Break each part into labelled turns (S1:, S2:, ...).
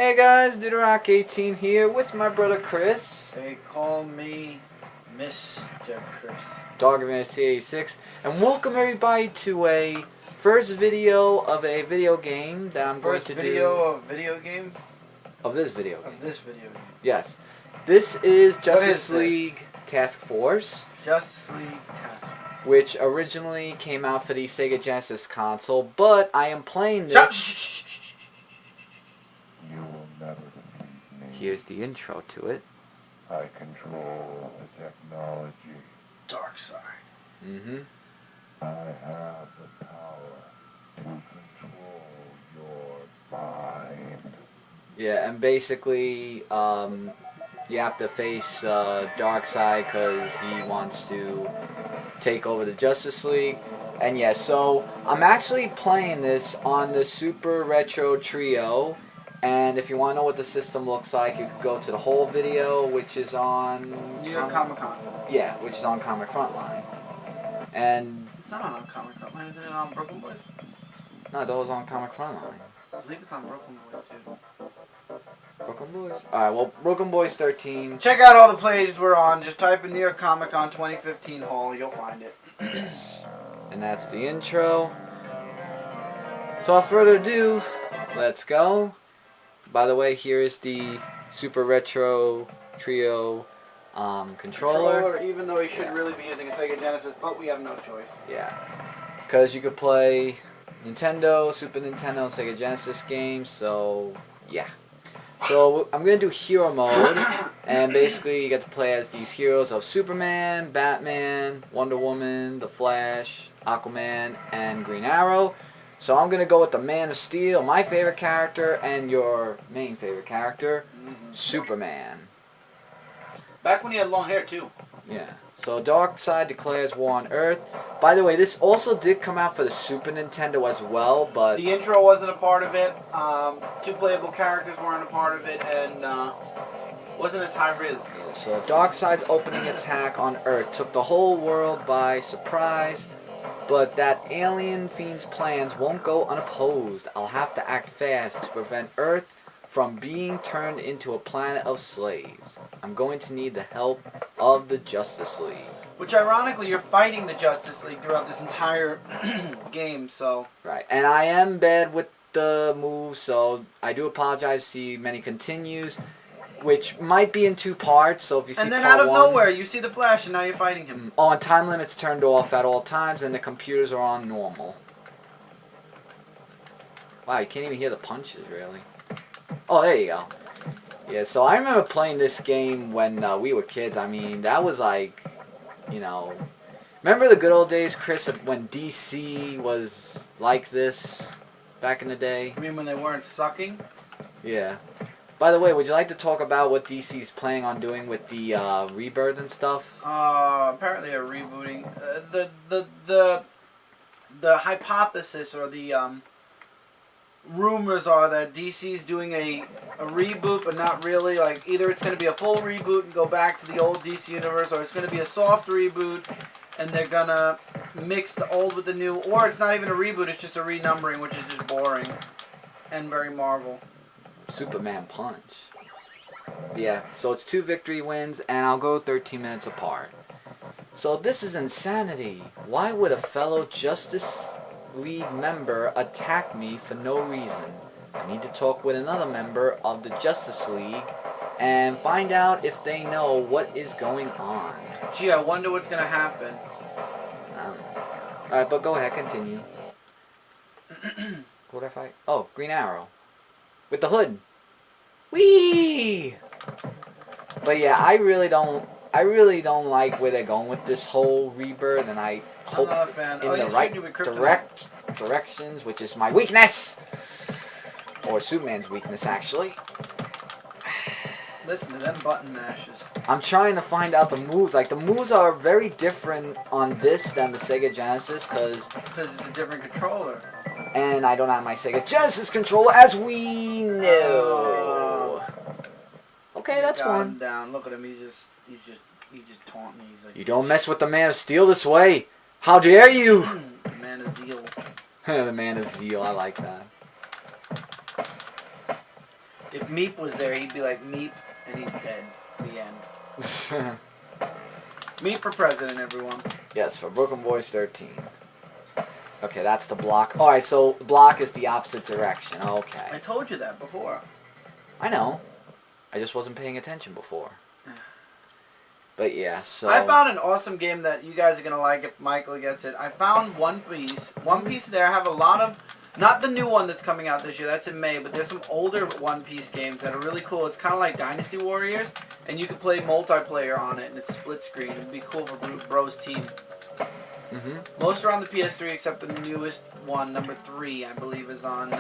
S1: Hey guys, Rock18 here with my brother Chris.
S2: They call me Mr. Chris.
S1: Darkseid C86, and welcome everybody to a first video of a video game that I'm going to do.
S2: First video of video game?
S1: Of this video game.
S2: Of this video game.
S1: Yes. This is Justice League Task Force.
S2: Justice League Task Force.
S1: Which originally came out for the Sega Genesis console, but I am playing this.
S3: You will never defeat me.
S1: Here's the intro to it.
S3: I control the technology.
S2: Darkseid.
S1: Mm-hmm.
S3: I have the power to control your mind.
S1: Yeah, and basically, you have to face Darkseid because he wants to take over the Justice League. And yeah, so I'm actually playing this on the Super Retro Trio. And if you want to know what the system looks like, you could go to the whole video, which is on
S2: New York Comic Con.
S1: Yeah, which is on Comic Frontline. And
S2: it's not on Comic Frontline, isn't it on Brooklyn Boys?
S1: No, that was on Comic Frontline.
S2: I believe it's on Brooklyn Boys too.
S1: Brooklyn Boys? Alright, well, Brooklyn Boys 13.
S2: Check out all the plays we're on. Just type in New York Comic Con 2015 Hall, you'll find it.
S1: Yes. And that's the intro. So without further ado, let's go. By the way, here is the Super Retro Trio controller.
S2: Even though he should really be using a Sega Genesis, but we have no choice.
S1: Yeah. Because you could play Nintendo, Super Nintendo, and Sega Genesis games, so yeah. So I'm going to do hero mode, and basically you get to play as these heroes of Superman, Batman, Wonder Woman, The Flash, Aquaman, and Green Arrow. So I'm going to go with the Man of Steel, my favorite character, and your main favorite character, Superman.
S2: Back when he had long hair too.
S1: Yeah. So Darkseid declares war on Earth. By the way, this also did come out for the Super Nintendo as well, but
S2: the intro wasn't a part of it. Two playable characters weren't a part of it, and wasn't as high riz.
S1: Yeah, so Darkseid's opening attack on Earth took the whole world by surprise, but that alien fiend's plans won't go unopposed. I'll have to act fast to prevent Earth from being turned into a planet of slaves. I'm going to need the help of the Justice League.
S2: Which, ironically, you're fighting the Justice League throughout this entire game, so...
S1: Right, and I am bad with the moves, so I do apologize to see many continues, which might be in two parts, so if you see
S2: and then
S1: part
S2: out of
S1: one,
S2: nowhere, you see the Flash, and now you're fighting him.
S1: Oh, and time limits turned off at all times, and the computers are on normal. Wow, you can't even hear the punches, really. Oh, there you go. Yeah, so I remember playing this game when we were kids. I mean, that was like, you know... Remember the good old days, Chris, when DC was like this back in the day?
S2: I mean, when they weren't sucking?
S1: Yeah. By the way, would you like to talk about what DC's planning on doing with the Rebirth and stuff?
S2: Apparently they're rebooting. The hypothesis or the rumors are that DC's doing a reboot, but not really. Like, either it's going to be a full reboot and go back to the old DC universe, or it's going to be a soft reboot and they're going to mix the old with the new, or it's not even a reboot, it's just a renumbering, which is just boring and very Marvel.
S1: Superman Punch. Yeah, so it's 2 victory wins, and I'll go 13 minutes apart. So this is insanity. Why would a fellow Justice League member attack me for no reason? I need to talk with another member of the Justice League and find out if they know what is going on.
S2: Gee, I wonder what's going to happen.
S1: Alright, but go ahead, continue. What did I fight? Oh, Green Arrow. With the hood. Whee! But yeah, I really don't like where they're going with this whole Rebirth, and I hope in the right directions, which is my weakness! Or Superman's weakness, actually.
S2: Listen to them button mashes.
S1: I'm trying to find out the moves. Like, the moves are very different on this than the Sega Genesis, because
S2: it's a different controller.
S1: And I don't have my Sega Genesis controller, as we know. Okay, that's one.
S2: Down. Look at him. He's just taunting. He's like,
S1: you don't mess with the Man of Steel this way. How dare you?
S2: The Man of Zeal.
S1: The Man of Zeal. I like that.
S2: If Meep was there, he'd be like Meep, and he's dead. The end. Meep for president, everyone.
S1: Yes, for Brooklyn Boys 13. Okay, that's the block. Alright, so block is the opposite direction.
S2: I
S1: Okay.
S2: told you that before.
S1: I know. I just wasn't paying attention before. But yeah, so...
S2: I found an awesome game that you guys are going to like if Michael gets it. I found One Piece. One Piece there. I have a lot of... Not the new one that's coming out this year. That's in May. But there's some older One Piece games that are really cool. It's kind of like Dynasty Warriors. And you can play multiplayer on it. And it's split screen. It'd be cool for Bro's team. Most are on the PS3 except the newest one, number 3, I believe, is on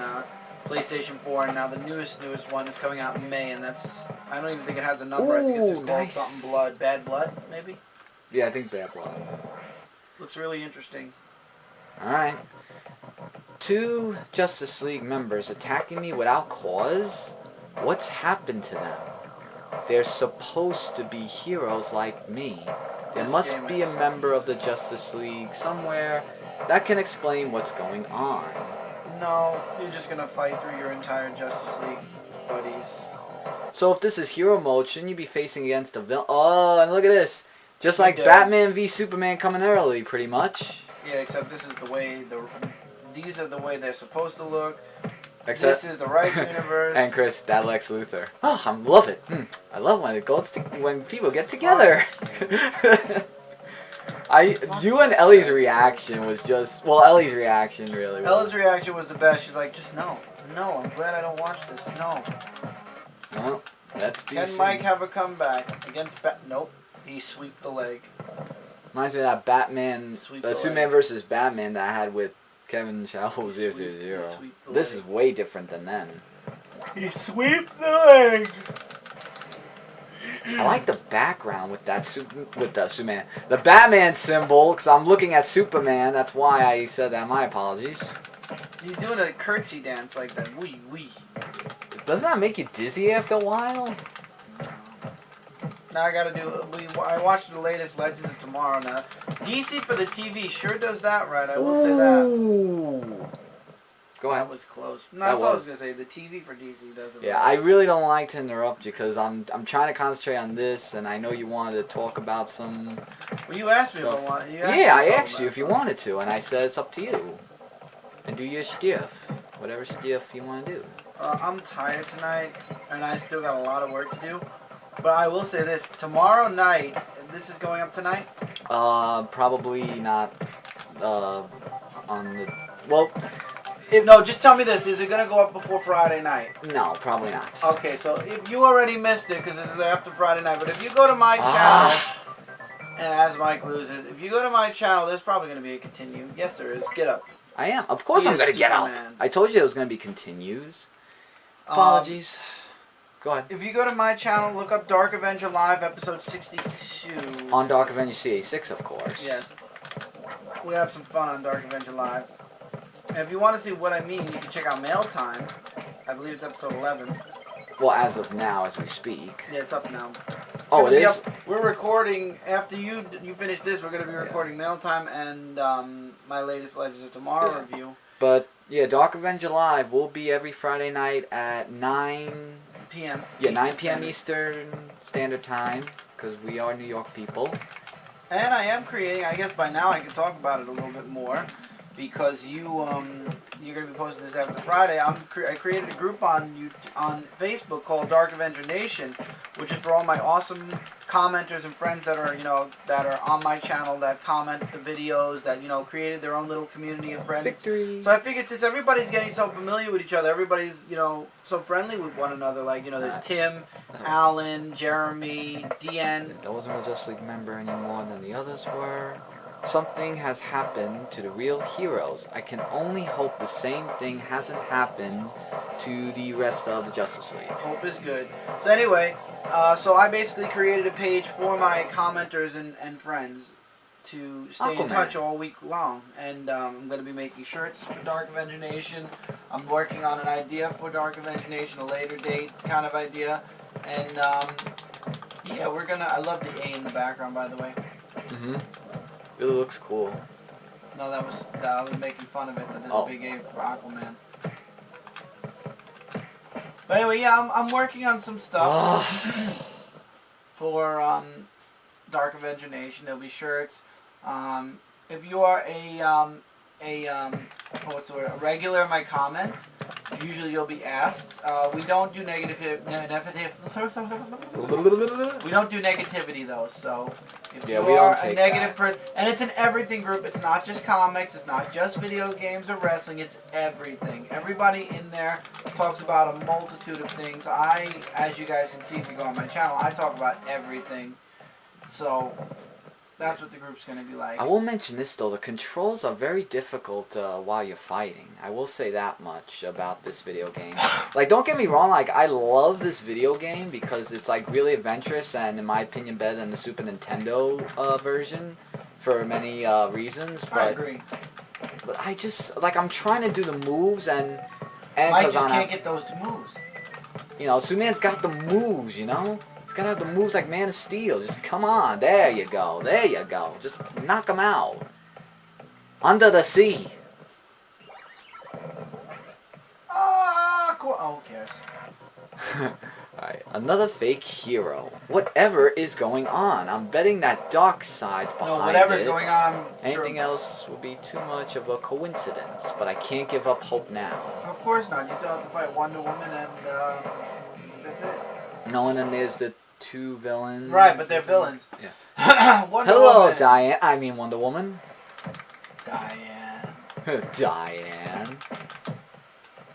S2: PlayStation 4. And now the newest one is coming out in May. And that's... I don't even think it has a number. I think it's just called something Blood. Bad Blood, maybe?
S1: Yeah, I think Bad Blood.
S2: Looks really interesting.
S1: Alright. 2 Justice League members attacking me without cause? What's happened to them? They're supposed to be heroes like me. There must be a member of the Justice League somewhere that can explain what's going on.
S2: No, you're just gonna fight through your entire Justice League buddies.
S1: So if this is hero mode, shouldn't you be facing against a villain? Oh, and look at this. Just like Batman v Superman coming early, pretty much.
S2: Yeah, except this is the way these are the way they're supposed to look.
S1: Except
S2: this is the right universe.
S1: And Chris, that Lex Luthor. Oh, I love it. I love when it goes when people get together. You and Ellie's reaction was just Ellie's reaction really.
S2: Ella's reaction was the best. She's like, just no, I'm glad I don't watch this. No.
S1: Well, that's DC.
S2: Can Mike have a comeback against Nope. He sweeped the leg.
S1: Reminds me of that Batman, Superman versus Batman that I had with Kevin Shaw 000. This is way different than then.
S2: He sweeped the leg.
S1: I like the background with that Superman, the Batman symbol, because I'm looking at Superman. That's why I said that. My apologies.
S2: He's doing a curtsy dance like that. Wee.
S1: Doesn't that make you dizzy after a while?
S2: Now I gotta do. I watched the latest Legends of Tomorrow now. DC for the TV sure does that right. I will say that.
S1: Go ahead.
S2: That was close. No, that's what I was gonna say. The TV for DC does it.
S1: Yeah, right. I really don't like to interrupt you because I'm trying to concentrate on this, and I know you wanted to talk about some.
S2: Well, you asked me
S1: stuff.
S2: if I wanted.
S1: I asked you if you wanted to, and I said it's up to you. And do your stiff, whatever stiff you want to do.
S2: I'm tired tonight, and I still got a lot of work to do. But I will say this: tomorrow night, this is going up tonight.
S1: Probably not. On the
S2: No, just tell me this: is it gonna go up before Friday night?
S1: No, probably not.
S2: Okay, so if you already missed it because this is after Friday night, but if you go to my channel, and as Mike loses, if you go to my channel, there's probably gonna be a continue. Yes, there is. Get up.
S1: I am. Of course, I'm gonna get up. I told you it was gonna be continues. Apologies. Go ahead.
S2: If you go to my channel, look up Dark Avenger Live, episode 62.
S1: On Dark Avenger CA6, of course.
S2: Yes. We have some fun on Dark Avenger Live. And if you want to see what I mean, you can check out Mail Time. I believe it's episode 11.
S1: Well, as of now, as we speak.
S2: Yeah, it's up now.
S1: It is?
S2: We're recording, after you finish this, we're going to be recording Mail Time and my latest Legends of Tomorrow review.
S1: But, yeah, Dark Avenger Live will be every Friday night at 9
S2: p.m.
S1: Yeah, 9 p.m. Eastern Standard Time, because we are New York people.
S2: And I am creating, I guess by now I can talk about it a little bit more, because you're going to be posting this after Friday. I created a group on Facebook called Dark Avenger Nation, which is for all my awesome commenters and friends that are on my channel, that comment the videos, that created their own little community of friends.
S1: Victory.
S2: So I figured since everybody's getting so familiar with each other, everybody's so friendly with one another. Like there's Tim, Alan, Jeremy, Deanne.
S1: I wasn't a Justice League member any more than the others were. Something has happened to the real heroes. I can only hope the same thing hasn't happened to the rest of the Justice League.
S2: Hope is good. So anyway, so I basically created a page for my commenters and friends to stay in touch all week long. And I'm going to be making shirts for Dark Avenger Nation. I'm working on an idea for Dark Avenger Nation, a later date kind of idea. And yeah, I love the A in the background, by the way.
S1: Mm-hmm. Really looks cool.
S2: No, I was making fun of it, that there's a big A for Aquaman. But anyway, yeah, I'm working on some stuff for Dark Avenger Nation. There'll be shirts. If you are what's the word? A regular in my comments, usually you'll be asked. We don't do negative. We don't do negativity though. So if you are a negative person, and it's an everything group. It's not just comics. It's not just video games or wrestling. It's everything. Everybody in there talks about a multitude of things. As you guys can see if you go on my channel, I talk about everything. So that's what the group's going to be like.
S1: I will mention this though, the controls are very difficult while you're fighting. I will say that much about this video game. Like, don't get me wrong, like, I love this video game because it's like really adventurous and in my opinion better than the Super Nintendo version for many reasons. But
S2: I agree.
S1: But I just, like, I'm trying to do the moves and
S2: I just can't get those two moves.
S1: You know, Superman's got the moves, you know? He's got to have the moves like Man of Steel. Just come on. There you go. There you go. Just knock him out. Under the sea.
S2: Cool. Oh, who cares?
S1: Alright, another fake hero. Whatever is going on. I'm betting that Darkseid's behind
S2: No, whatever's
S1: it.
S2: going on.
S1: Anything else would be too much of a coincidence. But I can't give up hope now.
S2: Of course not. You still have to fight Wonder Woman and that's it.
S1: No, and then there's the two villains.
S2: Right, but they're villains.
S1: Yeah.
S2: Wonder
S1: Hello,
S2: Woman.
S1: Diane. I mean Wonder Woman.
S2: Diane.
S1: Diane.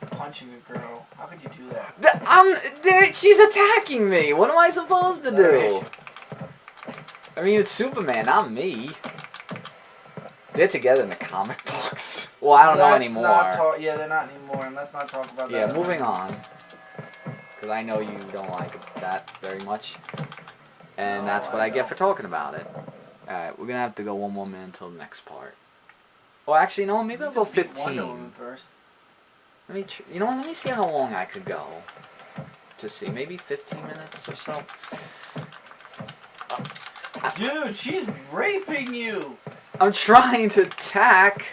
S2: Punching a girl. How could you do that?
S1: Dude, she's attacking me. What am I supposed to do? I mean, it's Superman, not me. They're together in the comic books. Well, I don't know anymore.
S2: Yeah, they're not anymore, and let's not talk about that.
S1: Yeah, moving on. Because I know you don't like that very much. And
S2: No,
S1: that's what I get for talking about it. Alright, we're going to have to go one more minute until the next part. Well, actually, no, maybe I'll go 15.
S2: Wonder Woman first.
S1: Let me, you know what, let me see how long I could go. To see, maybe 15 minutes or so.
S2: Dude, she's raping you!
S1: I'm trying to attack.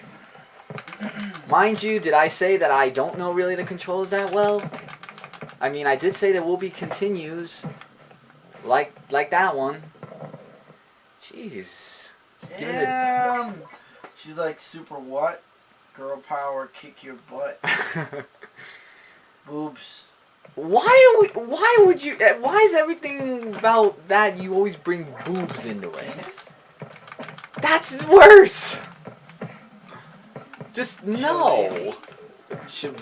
S1: Mind you, did I say that I don't know really the controls that well? I mean, I did say there will be continues. Like that one. Jeez.
S2: Damn! She's like, super what? Girl power, kick your butt. Boobs.
S1: Why is everything about that you always bring boobs into it?
S2: Penis?
S1: That's worse! Just no.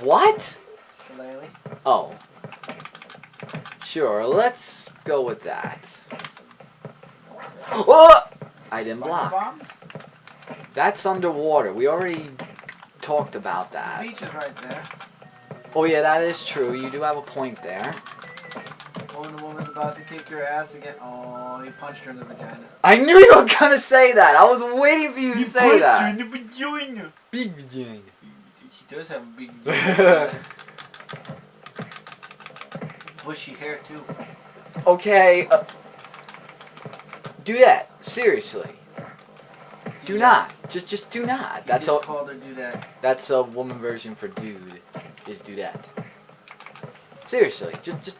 S1: What?
S2: Shillelagh.
S1: Oh. Sure, let's go with that. Oh! I didn't block.
S2: Bomb?
S1: That's underwater. We already talked about that.
S2: The beach is right there.
S1: Oh yeah, that is true. You do have a point there.
S2: Wonder Woman's about to kick your ass again. Oh, you punched her in the vagina.
S1: I knew you were gonna say that. I was waiting for you to say that.
S2: You punched her in the vagina.
S1: Big vagina.
S2: She does have a big vagina. Bushy hair too.
S1: Okay. Do that. Seriously. Do not. Just do not. That's
S2: a.
S1: a.
S2: Called her do that.
S1: That's a woman version for dude. Is do that. Seriously. Just.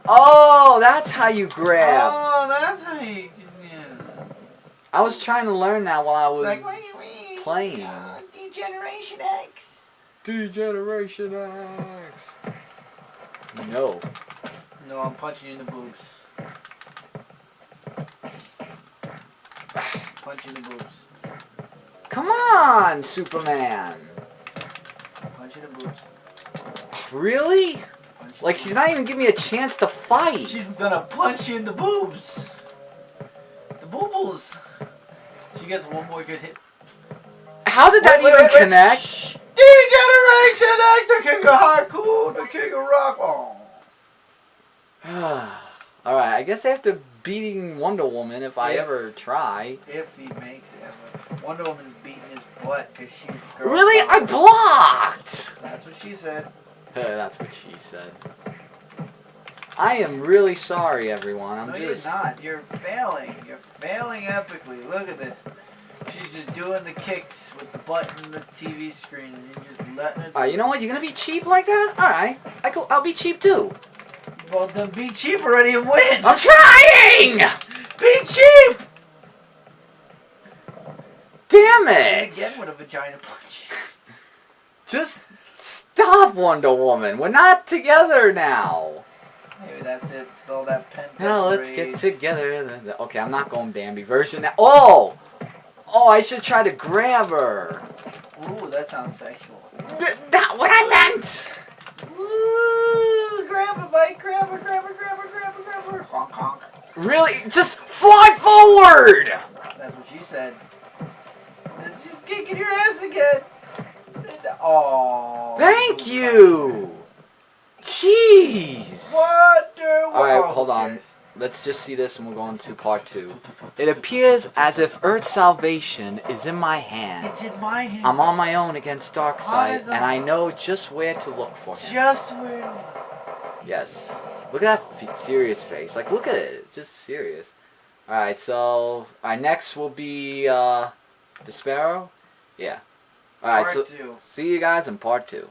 S1: Oh, that's how you grab.
S2: Oh, that's how you. Yeah.
S1: I was trying to learn that while I was
S2: It's like,
S1: playing.
S2: Degeneration X.
S1: Degeneration X. No.
S2: No, I'm punching you in the boobs. Punch you in the boobs.
S1: Come on, Superman.
S2: Punch you in the boobs.
S1: Really?
S2: Punch you
S1: Like, she's not even giving me a chance to fight.
S2: She's gonna punch you in the boobs. The boobles. She gets one more good hit.
S1: How did that even connect?
S2: Shh. Degeneration X, the king of hardcore, the king of rock. Oh.
S1: Alright, I guess after beating Wonder Woman, if I ever try.
S2: If he makes it ever. Wonder Woman's beating his butt because she's girl
S1: Really?
S2: power.
S1: I blocked!
S2: That's what she said.
S1: That's what she said. I am really sorry, everyone.
S2: No, you're not. You're failing. You're failing epically. Look at this. She's just doing the kicks with the button and the TV screen, and you're just letting it.
S1: Alright, you know what? You're gonna be cheap like that? Alright. I'll be cheap too.
S2: Well, then be cheap already and win.
S1: I'm trying!
S2: Be cheap.
S1: Damn
S2: And
S1: it!
S2: again with a vagina punch.
S1: Just stop, Wonder Woman. We're not together now.
S2: Maybe that's it. It's all that pent up
S1: Now let's
S2: rage.
S1: get together. Okay, I'm not going Bambi version now. Oh! Oh, I should try to grab her.
S2: Ooh, that sounds sexual.
S1: Not what I meant!
S2: Ooh, grab her, Mike. Grab her, grab her, grab her, grab her, grab her. Honk, honk.
S1: Really? Just fly forward!
S2: That's what she said. Just kicking your ass again. Oh.
S1: Thank you! Jeez!
S2: Wonder Woman.
S1: Alright, hold on. Let's just see this and we'll go into part 2. It appears as if Earth's salvation is in my hand.
S2: It's in my hand.
S1: I'm on my own against Darkseid,
S2: What is
S1: and I know just where to look for him.
S2: Just where.
S1: Yes. Look at that serious face. Like, look at it. It's just serious. Alright, so... next will be, The Sparrow? Yeah. Alright, so...
S2: Part 2.
S1: See you guys in part 2.